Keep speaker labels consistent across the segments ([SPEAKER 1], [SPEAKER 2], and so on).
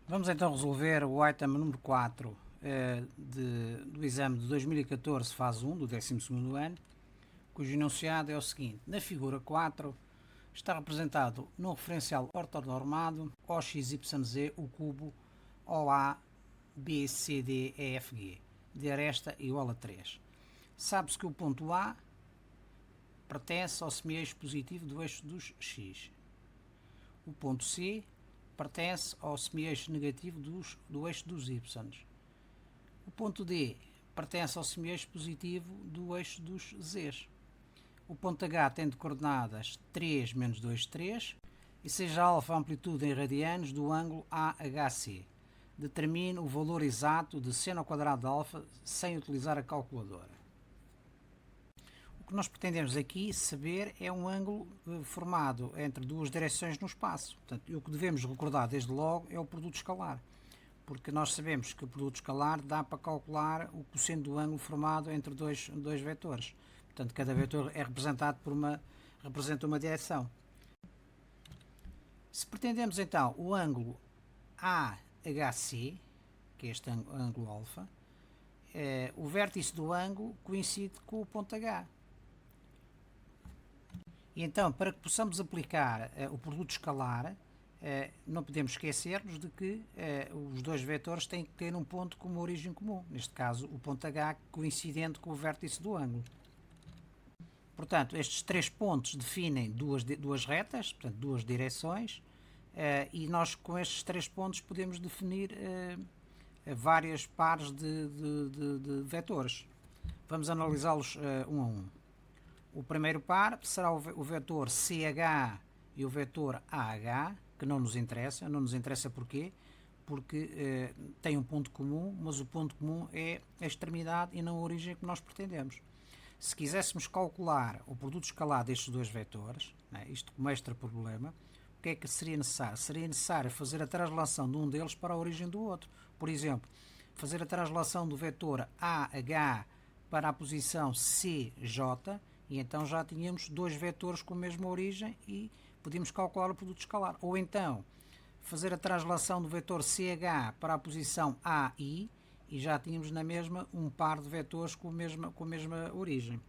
[SPEAKER 1] Vamos então resolver o item número 4 do exame de 2014, fase 1, do 12º ano, cujo enunciado é o seguinte. Na figura 4 está representado num referencial ortonormado OXYZ o cubo OA, B, C, D, E, F, G, de aresta igual a 3. Sabe-se que o ponto A pertence ao semieixo positivo do eixo dos X. O ponto C pertence ao semieixo negativo do eixo dos Y. O ponto D pertence ao semieixo positivo do eixo dos Z. O ponto H tem de coordenadas 3, menos 2, 3 e seja alfa a amplitude em radianos do ângulo AHC. Determine o valor exato de seno ao quadrado de alfa sem utilizar a calculadora. O que nós pretendemos aqui saber é um ângulo formado entre duas direções no espaço. Portanto, o que devemos recordar desde logo é o produto escalar, porque nós sabemos que o produto escalar dá para calcular o cosseno do ângulo formado entre dois vetores. Portanto, cada vetor é representado representa uma direção. Se pretendemos então o ângulo AHC, que é este ângulo alfa, o vértice do ângulo coincide com o ponto H. E então, para que possamos aplicar o produto escalar, não podemos esquecermos de que os dois vetores têm que ter um ponto com uma origem comum. Neste caso, o ponto H coincidente com o vértice do ângulo. Portanto, estes três pontos definem duas retas, portanto, duas direções, e nós com estes três pontos podemos definir várias pares de vetores. Vamos analisá-los um a um. O primeiro par será o vetor CH e o vetor AH, que não nos interessa. Não nos interessa porquê? Porque tem um ponto comum, mas o ponto comum é a extremidade e não a origem que nós pretendemos. Se quiséssemos calcular o produto escalar destes dois vetores, isto como extra problema, o que é que seria necessário? Seria necessário fazer a translação de um deles para a origem do outro. Por exemplo, fazer a translação do vetor AH para a posição CJ, e então já tínhamos dois vetores com a mesma origem e podíamos calcular o produto escalar. Ou então, fazer a translação do vetor CH para a posição AI, e já tínhamos na mesma um par de vetores com a mesma origem.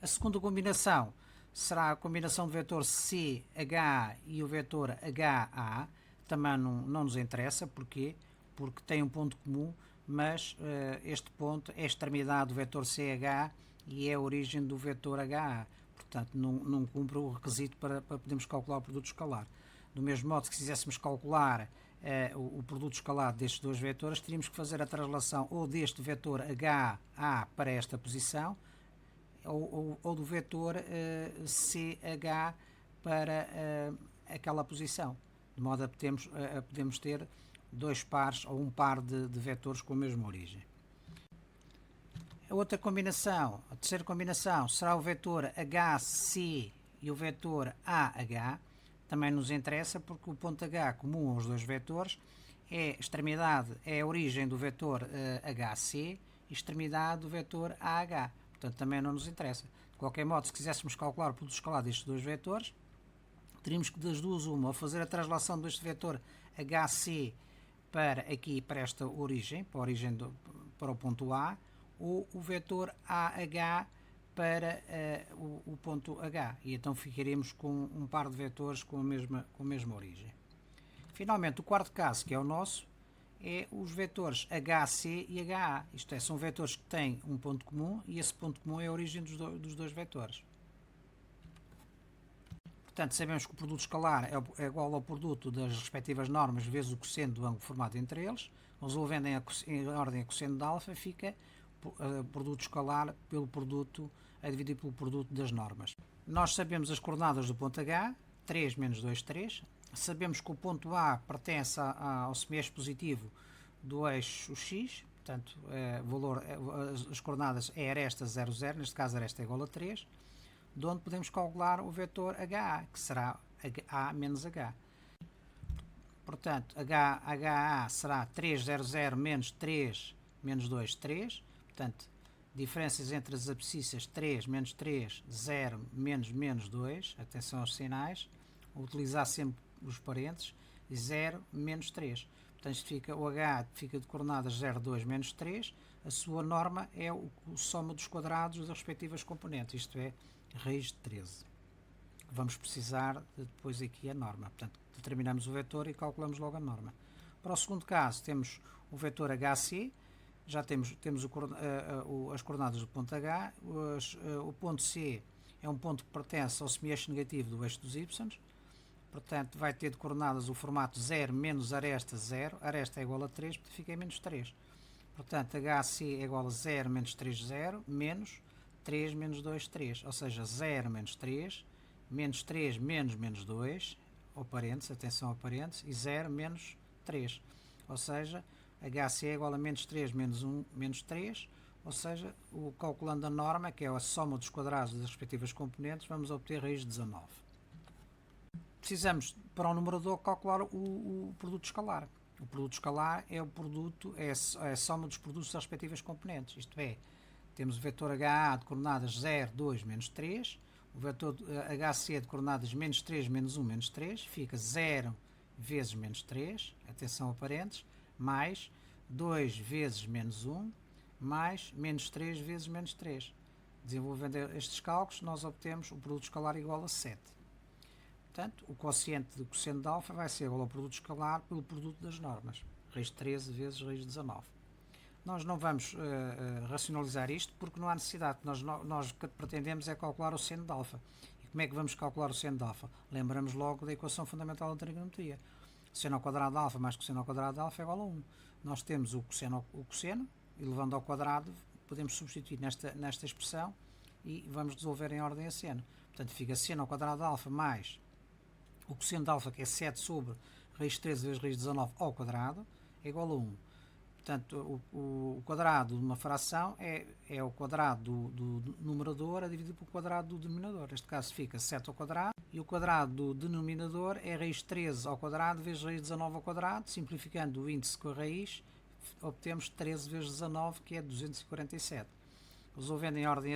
[SPEAKER 1] A segunda combinação será a combinação do vetor CH e o vetor HA. Também não nos interessa, porquê? Porque tem um ponto comum, mas este ponto é a extremidade do vetor CH e é a origem do vetor HA. Portanto, não cumpre o requisito para podermos calcular o produto escalar. Do mesmo modo, se quiséssemos calcular o produto escalar destes dois vetores, teríamos que fazer a translação ou deste vetor HA para esta posição, ou do vetor CH para aquela posição, de modo a podemos ter dois pares ou um par de vetores com a mesma origem. A outra combinação, a terceira combinação, será o vetor HC e o vetor AH. Também nos interessa porque o ponto H comum aos dois vetores é extremidade, é a origem do vetor HC e extremidade do vetor AH. Portanto, também não nos interessa. De qualquer modo, se quiséssemos calcular o produto escalar destes dois vetores, teríamos que das duas uma, ou fazer a translação deste vetor HC para esta origem, para o ponto A, ou o vetor AH para o ponto H, e então ficaremos com um par de vetores com a mesma origem. Finalmente, o quarto caso, que é o nosso, é os vetores HC e HA. Isto é, são vetores que têm um ponto comum e esse ponto comum é a origem dos dois vetores. Portanto, sabemos que o produto escalar é igual ao produto das respectivas normas vezes o cosseno do ângulo formado entre eles. Resolvendo em ordem a cosseno de alfa, fica o produto escalar a dividir pelo produto das normas. Nós sabemos as coordenadas do ponto H, 3 menos 2, 3. Sabemos que o ponto A pertence ao semieixo positivo do eixo X, portanto, as coordenadas é aresta 0, 0, neste caso aresta é igual a 3, de onde podemos calcular o vetor HA, que será A menos H. Portanto, HA será 3, 0, 0 menos 3, menos 2, 3. Portanto, diferenças entre as abscissas 3, menos 3, 0, menos 2. Atenção aos sinais. Utilizar sempre os parênteses. 0, menos 3. Portanto, isto fica, o H fica de coordenadas 0, 2, menos 3. A sua norma é o soma dos quadrados das respectivas componentes, isto é, raiz de 13. Vamos precisar de depois aqui a norma. Portanto, determinamos o vetor e calculamos logo a norma. Para o segundo caso, temos o vetor HC, já temos as coordenadas do ponto H, o ponto C é um ponto que pertence ao semieixo negativo do eixo dos y, portanto vai ter de coordenadas o formato 0 menos aresta 0, aresta é igual a 3, portanto fica em menos 3. Portanto, HC é igual a 0 menos 3, 0, menos 3 menos 2, 3, ou seja, 0 menos 3, menos 3 menos 2, ou parênteses, atenção a parênteses, e 0 menos 3, ou seja, HC é igual a menos 3 menos 1 menos 3, ou seja, calculando a norma, que é a soma dos quadrados das respectivas componentes, vamos obter raiz de 19. Precisamos, para o numerador, calcular o produto escalar. O produto escalar é o produto, é a soma dos produtos das respectivas componentes, isto é, temos o vetor HA de coordenadas 0, 2, menos 3, o vetor HC de coordenadas menos 3, menos 1, menos 3, fica 0 vezes menos 3, atenção a parênteses, mais 2 vezes menos 1, mais menos 3 vezes menos 3. Desenvolvendo estes cálculos, nós obtemos o produto escalar igual a 7. Portanto, o quociente do cosseno de alfa vai ser igual ao produto escalar pelo produto das normas, raiz de 13 vezes raiz de 19. Nós não vamos racionalizar isto porque não há necessidade. Nós o que pretendemos é calcular o seno de alfa. E como é que vamos calcular o seno de alfa? Lembramos logo da equação fundamental da trigonometria. Seno ao quadrado de alfa mais cosseno ao quadrado de alfa é igual a 1. Nós temos o cosseno e levando ao quadrado podemos substituir nesta expressão e vamos resolver em ordem a seno. Portanto, fica seno ao quadrado de alfa mais o cosseno de alfa, que é 7 sobre raiz de 13 vezes raiz de 19 ao quadrado, é igual a 1. Portanto, o quadrado de uma fração é o quadrado do numerador a dividir pelo quadrado do denominador. Neste caso fica 7 ao quadrado e o quadrado do denominador é raiz de 13 ao quadrado vezes raiz de 19 ao quadrado. Simplificando o índice com a raiz, obtemos 13 vezes 19, que é 247. Resolvendo em ordem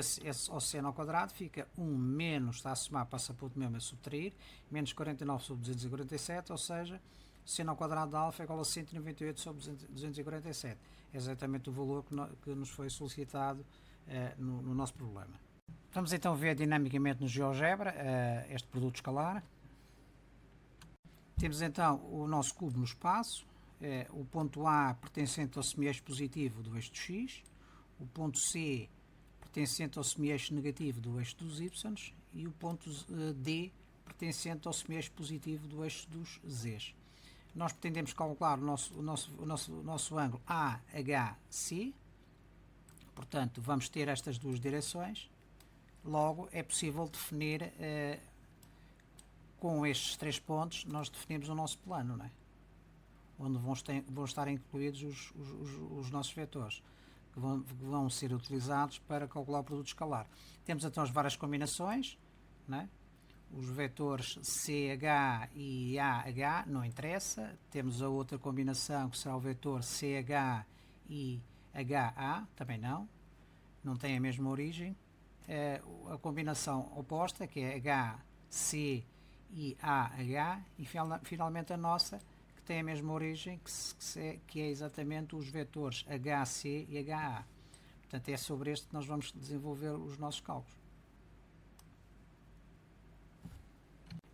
[SPEAKER 1] ao seno ao quadrado, fica 1 menos, está a somar, passa para o outro mesmo, a subtrair, menos 49 sobre 247, ou seja, seno ao quadrado de alfa é igual a 198 sobre 247. É exatamente o valor que nos foi solicitado no nosso problema. Vamos então ver dinamicamente no GeoGebra este produto escalar. Temos então o nosso cubo no espaço, o ponto A pertencente ao semieixo positivo do eixo de x, o ponto C pertencente ao semieixo negativo do eixo dos y e o ponto D pertencente ao semieixo positivo do eixo dos z's. Nós pretendemos calcular o nosso ângulo AHC, portanto vamos ter estas duas direções, logo é possível definir, com estes três pontos, nós definimos o nosso plano, não é? Onde vão estar incluídos os nossos vetores, que vão ser utilizados para calcular o produto escalar. Temos então as várias combinações, não é? Os vetores CH e AH não interessa. Temos a outra combinação que será o vetor CH e HA, também não tem a mesma origem. A combinação oposta, que é HC e AH, e finalmente a nossa, que tem a mesma origem, que é exatamente os vetores HC e HA. Portanto, é sobre este que nós vamos desenvolver os nossos cálculos.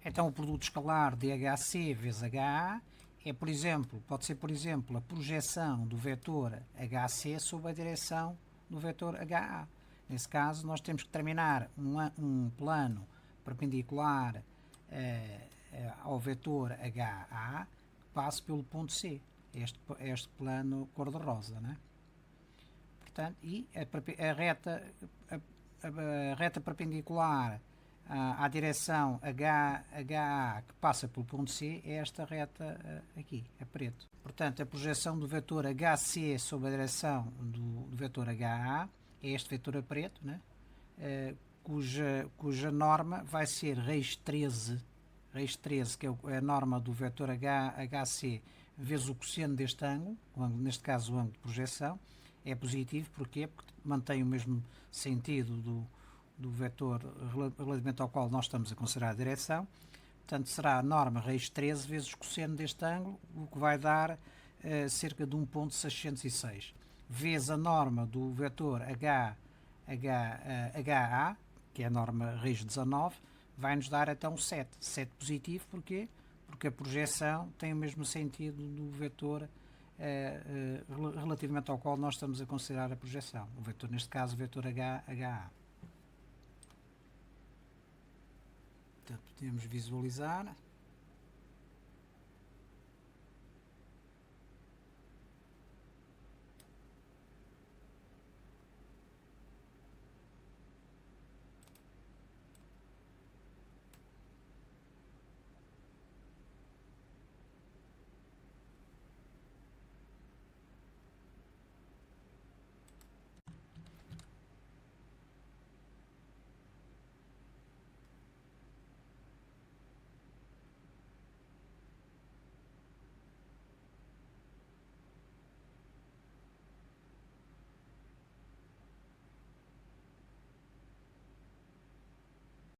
[SPEAKER 1] Então, o produto escalar de HC vezes HA pode ser, por exemplo, a projeção do vetor HC sobre a direção do vetor HA. Nesse caso, nós temos que determinar um plano perpendicular ao vetor HA que passe pelo ponto C, este plano cor-de-rosa, né? Portanto, e a reta perpendicular à direção HA que passa pelo ponto C é esta reta aqui, a preto. Portanto, a projeção do vetor HC sobre a direção do vetor HA é este vetor a preto, né? Cuja norma vai ser raiz 13, que é a norma do vetor HC vezes o cosseno deste ângulo, neste caso o ângulo de projeção, é positivo. Porquê? Porque mantém o mesmo sentido do vetor relativamente ao qual nós estamos a considerar a direção. Portanto, será a norma raiz 13 vezes o cosseno deste ângulo, o que vai dar cerca de 1.606, vezes a norma do vetor HA, que é a norma raiz 19, vai nos dar então 7. 7 positivo, porquê? Porque a projeção tem o mesmo sentido do vetor relativamente ao qual nós estamos a considerar a projeção. O vetor, neste caso, o vetor HA. Portanto, podemos visualizar.